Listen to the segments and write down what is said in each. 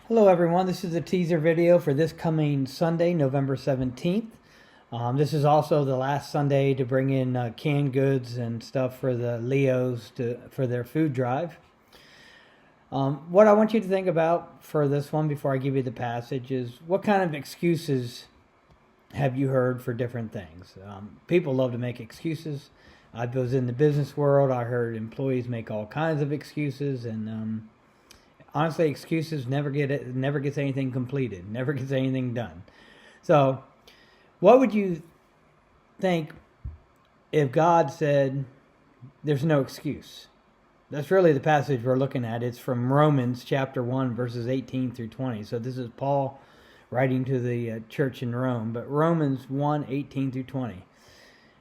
Hello everyone, this is a teaser video for this coming Sunday, November 17th. This is also the last Sunday to bring in canned goods and stuff for the Leos for their food drive. What I want you to think about for this one before I give you the passage is what kind of excuses have you heard for different things? People love to make excuses. I was in the business world. I heard employees make all kinds of excuses, and honestly, excuses never gets anything completed, never gets anything done. So, what would you think if God said there's no excuse? That's really the passage we're looking at. It's from Romans chapter 1, verses 18 through 20. So this is Paul writing to the church in Rome, but Romans 1, 18 through 20.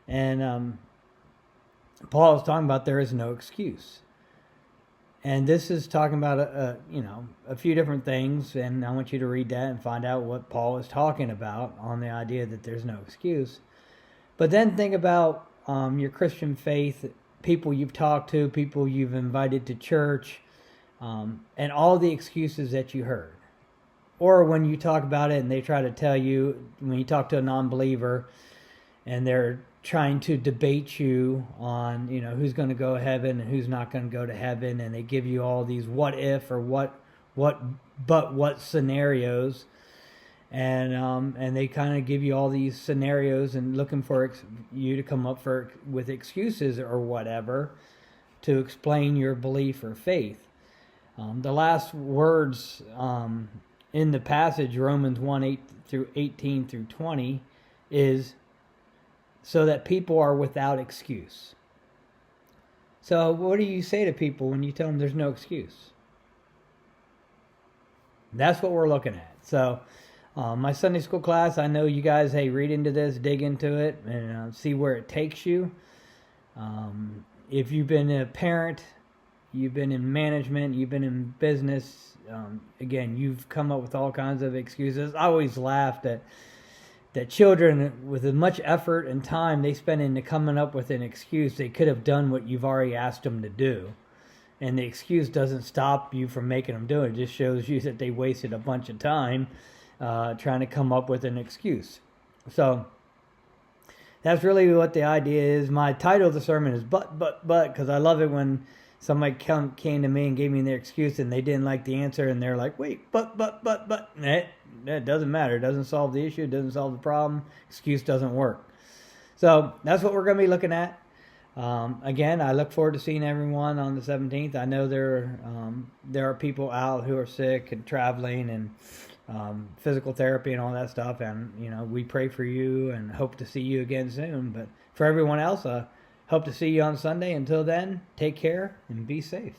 And Paul is talking about there is no excuse. And this is talking about a few different things, and I want you to read that and find out what Paul is talking about on the idea that there's no excuse. But then think about your Christian faith, people you've talked to, people you've invited to church, and all the excuses that you heard. Or when you talk about it and they try to tell you, when you talk to a non-believer and they're trying to debate you on, who's going to go to heaven and who's not going to go to heaven, and they give you all these what if or what scenarios, and they kind of give you all these scenarios and looking for you to come up with excuses or whatever to explain your belief or faith. The last words in the passage, Romans 1, 8 through 18 through 20, is so that people are without excuse. So what do you say to people when you tell them there's no excuse? That's what we're looking at. So my Sunday school class, I know you guys, read into this, dig into it, and see where it takes you. If you've been a parent, you've been in management, you've been in business, again, you've come up with all kinds of excuses. I always laughed at that children, with as much effort and time they spend into coming up with an excuse, they could have done what you've already asked them to do. And the excuse doesn't stop you from making them do it. It just shows you that they wasted a bunch of time trying to come up with an excuse. So that's really what the idea is. My title of the sermon is but, because I love it when somebody came to me and gave me their excuse and they didn't like the answer, and they're like, wait, but. It doesn't matter. It doesn't solve the issue. It doesn't solve the problem. Excuse doesn't work. So that's what we're going to be looking at. Again, I look forward to seeing everyone on the 17th. I know there are people out who are sick and traveling and physical therapy and all that stuff. And, we pray for you and hope to see you again soon. But for everyone else, I hope to see you on Sunday. Until then, take care and be safe.